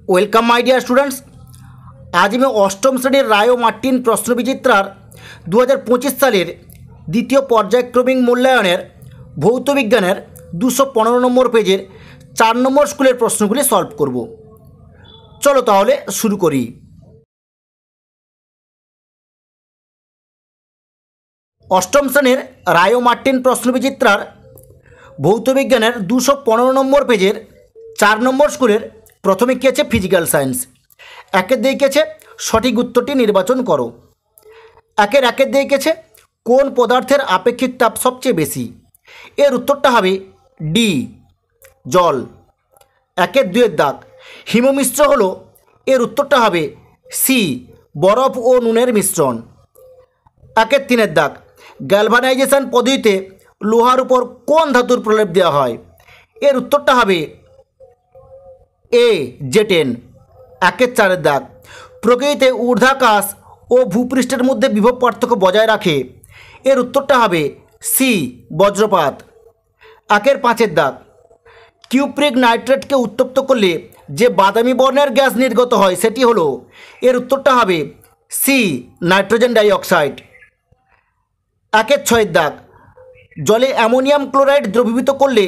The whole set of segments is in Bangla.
Welcome my dear students. আজ আমি অষ্টম শ্রেণীর রায় ও মার্টিন প্রশ্নবিচিত্রার 2025 সালের দ্বিতীয় পর্যায়ক্রমিক মূল্যায়নের ভৌত বিজ্ঞানের 215 নম্বর পেজের 4 নম্বর স্কুলের প্রশ্নগুলি সলভ করব। চলো তাহলে শুরু করি। অষ্টম শ্রেণীর রায় ও মার্টিন প্রশ্নবিচিত্রার ভৌত বিজ্ঞানের 215 নম্বর পেজের 4 নম্বর স্কুলের প্রথমে কী আছে? Physical science. একের দিকে আছে সঠিক উত্তরটি নির্বাচন করো। একের দিকে আছে কোন পদার্থের আপেক্ষিক তাপ সবচেয়ে বেশি? এর উত্তরটা হবে ডি, জল। একের দুয়ের দাগ হিমমিশ্র হলো, এর উত্তরটা হবে সি, বরফ ও নুনের মিশ্রণ। একের তিনের দাগ গ্যালভানাইজেশন পদ্ধতিতে লোহার উপর কোন ধাতুর প্রলেপ দেওয়া হয়? এর উত্তরটা হবে এ, জেটেন। একের চারের দাগ প্রকৃতিতে ঊর্ধ্বাকাশ ও ভূপৃষ্ঠের মধ্যে বিভব পার্থক্য বজায় রাখে, এর উত্তরটা হবে সি, বজ্রপাত। একের পাঁচের দাগ কিউপ্রিক নাইট্রেটকে উত্তপ্ত করলে যে বাদামি বর্ণের গ্যাস নির্গত হয় সেটি হলো, এর উত্তরটা হবে সি, নাইট্রোজেন ডাইঅক্সাইড। একের ছয়ের দাগ জলে অ্যামোনিয়াম ক্লোরাইড দ্রবীভূত করলে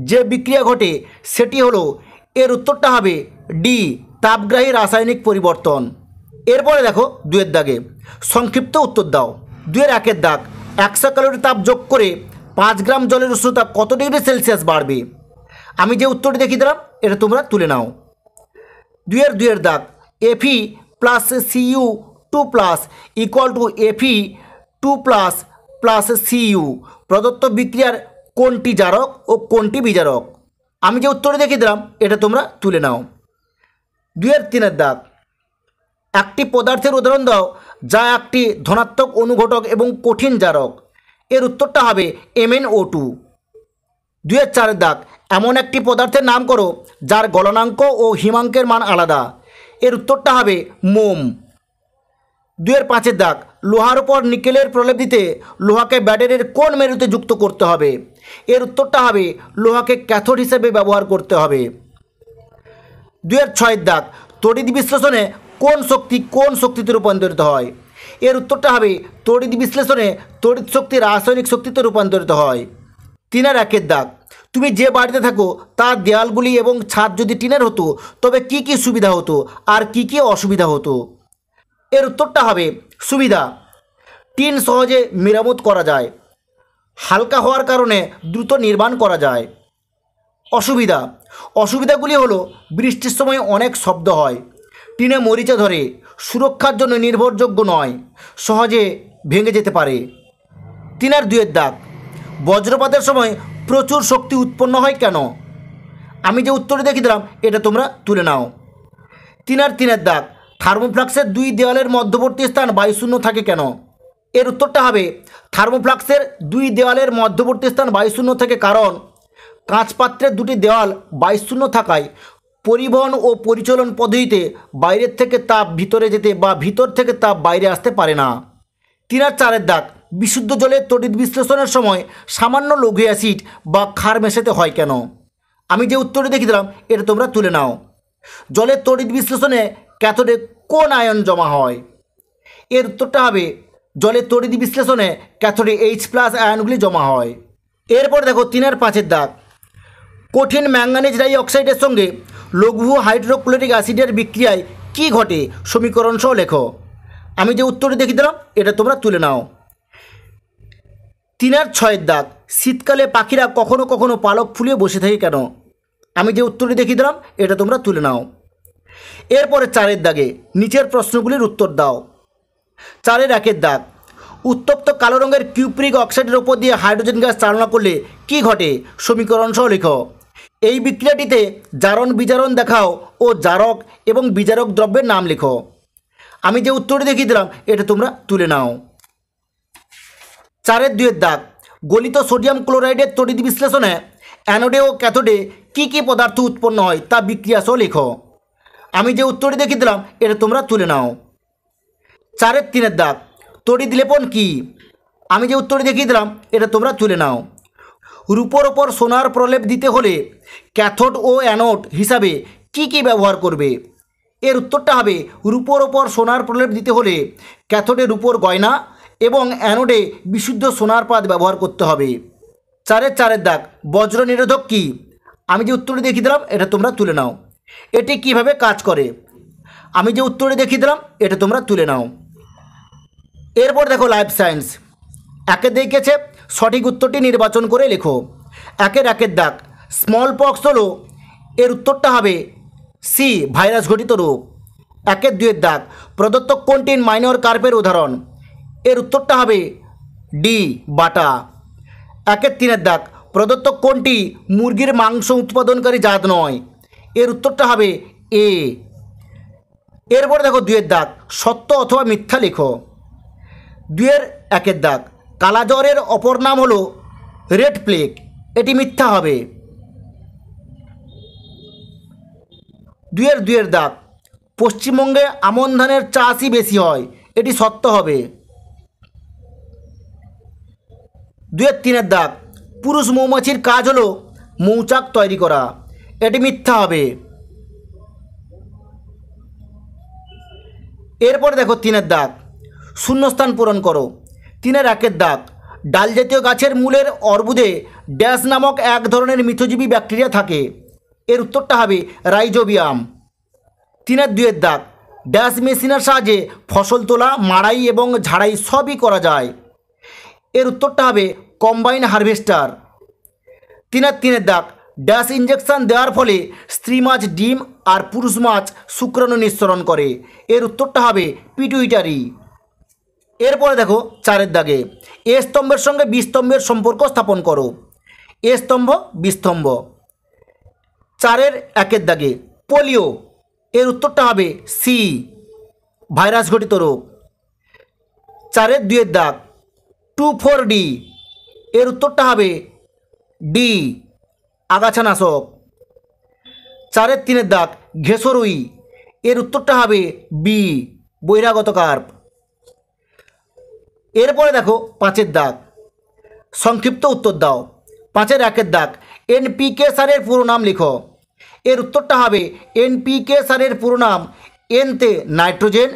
যে বিক্রিয়া ঘটে সেটি হলো, এর উত্তরটা হবে ডি, তাপগ্রাহী রাসায়নিক পরিবর্তন। এরপরে দেখো দুয়ের দাগে সংক্ষিপ্ত উত্তর দাও। দুয়ের একের দাগ 100 ক্যালোরি তাপ যোগ করে 5 গ্রাম জলের উষ্ণতা কত ডিগ্রি সেলসিয়াস বাড়বে? আমি যে উত্তরটি দেখিয়ে দিলাম এটা তোমরা তুলে নাও। দুয়ের দাগ Fe plus Cu 2 equal to Fe 2 Cu প্রদত্ত বিক্রিয়ার কোনটি জারক ও কোনটি বিজারক? আমি যে উত্তরটি দেখিয়ে দিলাম এটা তোমরা তুলে নাও। দুয়ের তিনের দাগ একটি পদার্থের উদাহরণ দাও যা একটি ধনাত্মক অনুঘটক এবং কঠিন জারক, এর উত্তরটা হবে MnO2। দুয়ের চারের দাগ এমন একটি পদার্থের নাম করো যার গলনাঙ্ক ও হিমাঙ্কের মান আলাদা, এর উত্তরটা হবে মোম। দুয়ের পাঁচের দাগ লোহার উপর নিকেলের প্রলেপ দিতে লোহাকে ব্যাটারির কোন মেরুতে যুক্ত করতে হবে? এর উত্তরটা হবে লোহাকে ক্যাথোড হিসেবে ব্যবহার করতে হবে। দুয়ের ছয়ের দাগ তড়িৎ বিশ্লেষণে কোন শক্তিতে রূপান্তরিত হয়? এর উত্তরটা হবে তড়িৎ বিশ্লেষণে তড়িৎ শক্তি রাসায়নিক শক্তিতে রূপান্তরিত হয়। তিনের একের দাগ তুমি যে বাড়িতে থাকো তার দেয়ালগুলি এবং ছাদ যদি টিনের হতো তবে কি কি সুবিধা হতো আর কি কি অসুবিধা হতো? এর উত্তরটা হবে সুবিধা, টিন সহজে মেরামত করা যায়, হালকা হওয়ার কারণে দ্রুত নির্মাণ করা যায়। অসুবিধাগুলি হলো বৃষ্টির সময় অনেক শব্দ হয়, টিনে মরিচা ধরে, সুরক্ষার জন্য নির্ভরযোগ্য নয়, সহজে ভেঙে যেতে পারে। তিনের দুয়ের দাগ বজ্রপাতের সময় প্রচুর শক্তি উৎপন্ন হয় কেন? আমি যে উত্তরটি দেখিয়ে দিলাম এটা তোমরা তুলে নাও। তিনের দাগ থার্মোফ্লাক্সের দুই দেওয়ালের মধ্যবর্তী স্থান বায়ুশূন্য থাকে কেন? এর উত্তরটা হবে থার্মোফ্লাক্সের দুই দেওয়ালের মধ্যবর্তী স্থান বায়ুশূন্য থাকে কারণ কাঁচপাত্রের দুটি দেওয়াল বায়ুশূন্য থাকায় পরিবহন ও পরিচালন পদ্ধতিতে বাইরের থেকে তাপ ভিতরে যেতে বা ভিতর থেকে তাপ বাইরে আসতে পারে না। তিনের চারের দাগ বিশুদ্ধ জলের তড়িৎ বিশ্লেষণের সময় সামান্য লঘু অ্যাসিড বা ক্ষার মেশাতে হয় কেন? আমি যে উত্তরটি দেখিয়ে দিলাম এটা তোমরা তুলে নাও। জলের তড়িৎ বিশ্লেষণে ক্যাথোডে কোন আয়ন জমা হয়? এর উত্তরটা হবে জলের তড়িৎ বিশ্লেষণে ক্যাথোডে H+ আয়নগুলি জমা হয়। এরপর দেখো তিনের পাঁচের দাগ কঠিন ম্যাঙ্গানিজ ডাই অক্সাইডের সঙ্গে লঘু হাইড্রোক্লোরিক অ্যাসিডের বিক্রিয়ায় কি ঘটে সমীকরণ সহ লেখো। আমি যে উত্তরটি দেখিয়ে দিলাম এটা তোমরা তুলে নাও। তিনের ছয়ের দাগ শীতকালে পাখিরা কখনো কখনো পালক ফুলিয়ে বসে থাকে কেন? আমি যে উত্তরটি দেখিয়ে দিলাম এটা তোমরা তুলে নাও। এরপরে চারের দাগে নিচের প্রশ্নগুলির উত্তর দাও। চারের একের দাগ উত্তপ্ত কালো রঙের কিউপ্রিক অক্সাইডের উপর দিয়ে হাইড্রোজেন গ্যাস চালনা করলে কি ঘটে সমীকরণ সহ লেখো। এই বিক্রিয়াটিতে জারণ বিজারণ দেখাও ও জারক এবং বিজারক দ্রব্যের নাম লেখো। আমি যে উত্তরটি দেখিয়ে দিলাম এটা তোমরা তুলে নাও। চারের দুয়ের দাগ গলিত সোডিয়াম ক্লোরাইডের তড়িৎ বিশ্লেষণে অ্যানোডে ও ক্যাথোডে কি কি পদার্থ উৎপন্ন হয় তা বিক্রিয়া সহ লেখো। আমি যে উত্তরটি দেখিয়ে দিলাম এটা তোমরা তুলে নাও। চারের তিনের দাগ তড়িৎ লেপন কি? আমি যে উত্তরটি দেখিয়ে দিলাম এটা তোমরা তুলে নাও। রূপোর ওপর সোনার প্রলেপ দিতে হলে ক্যাথোড ও অ্যানোড হিসাবে কি কি ব্যবহার করবে? এর উত্তরটা হবে রূপোর ওপর সোনার প্রলেপ দিতে হলে ক্যাথোডে রূপোর গয়না এবং অ্যানোডে বিশুদ্ধ সোনার পাত ব্যবহার করতে হবে। চারের দাগ, বজ্র নিরোধক কী? আমি যে উত্তরটি দেখিয়ে দিলাম এটা তোমরা তুলে নাও। এটি কিভাবে কাজ করে? আমি যে উত্তরটি দেখিয়ে দিলাম এটা তোমরা তুলে নাও। এরপর দেখো লাইফ সায়েন্স। একে দেখেছে সঠিক উত্তরটি নির্বাচন করে লেখো। একের দাগ, স্মল পক্স হলো, এর উত্তরটা হবে সি, ভাইরাস ঘটিত রোগ। দুয়ের দাগ, প্রদত্ত কোনটি মাইনর কার্পের উদাহরণ? এর উত্তরটা হবে ডি, বাটা। তিনের দাগ, প্রদত্ত কোনটি মুরগির মাংস উৎপাদনকারী জাত নয়? এর উত্তরটা হবে এ। এরপর দেখো দুয়ের দাগ, সত্য অথবা মিথ্যা লেখো। একের দাগ, কালাজ্বরের অপর নাম হলো রেড প্লেগ, এটি মিথ্যা হবে। দুয়ের দাগ, পশ্চিমবঙ্গে আমন ধানের চাষই বেশি হয়, এটি সত্য হবে। তিনের দাগ, পুরুষ মৌমাছির কাজ হলো মৌচাক তৈরি করা, এটি মিথ্যা হবে। এরপর দেখো তিনের দাগ, শূন্যস্থান পূরণ করো। একের দাগ, ডাল জাতীয় গাছের মূলের অর্বুদে ড্যাশ নামক এক ধরনের মিথজীবী ব্যাকটেরিয়া থাকে। এর উত্তরটা হবে রাইজোবিয়াম। দুয়ের দাগ, ড্যাশ মেশিনের সাহায্যে ফসল তোলা, মাড়াই এবং ঝাড়াই সবই করা যায়। এর উত্তরটা হবে কম্বাইন হারভেস্টার। তিনের দাগ, ড্যাশ ইঞ্জেকশন দেওয়ার ফলে স্ত্রী মাছ ডিম আর পুরুষ মাছ শুক্রাণু নিঃসরণ করে। এর উত্তরটা হবে পিটুইটারি। এরপরে দেখো চারের দাগে, এ স্তম্ভের সঙ্গে বি স্তম্ভের সম্পর্ক স্থাপন করো। এ স্তম্ভ, বি স্তম্ভ। একের দাগে, পোলিও, এর উত্তরটা হবে সি, ভাইরাস ঘটিত রোগ। দুয়ের দাগ, 2,4-D, এর উত্তরটা হবে ডি, আগাছানাশক। তিনের দাগ, ঘেঁষরুই, এর উত্তরটা হবে বি, বহিরাগত কার্প। এরপরে দেখো পাঁচের দাগ, সংক্ষিপ্ত উত্তর দাও। একের দাগ, এনপিকে সারের পুরো নাম লিখো। এর উত্তরটা হবে এনপিকে সারের পুরো নাম এনতে নাইট্রোজেন,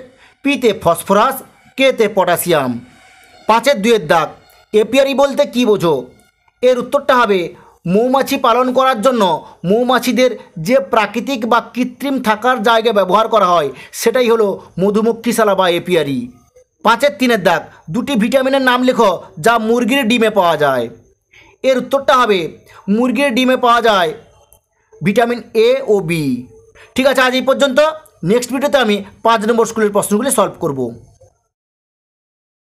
পিতে ফসফরাস, কেতে পটাশিয়াম। দুয়ের দাগ, এপিয়ারি বলতে কী বোঝো? এর উত্তরটা হবে মৌমাছি পালন করার জন্য মৌমাছিদের যে প্রাকৃতিক বা কৃত্রিম থাকার জায়গা ব্যবহার করা হয় সেটাই হলো মধুমক্ষিশালা বা এপিয়ারি। তিনের দাগ, দুটি ভিটামিনের নাম লেখো যা মুরগির ডিমে পাওয়া যায়। এর উত্তরটা হবে মুরগির ডিমে পাওয়া যায় ভিটামিন এ ও বি। ঠিক আছে, আজ এই পর্যন্ত। নেক্সট ভিডিওতে আমি 5 নম্বর স্কুলের প্রশ্নগুলি সলভ করব।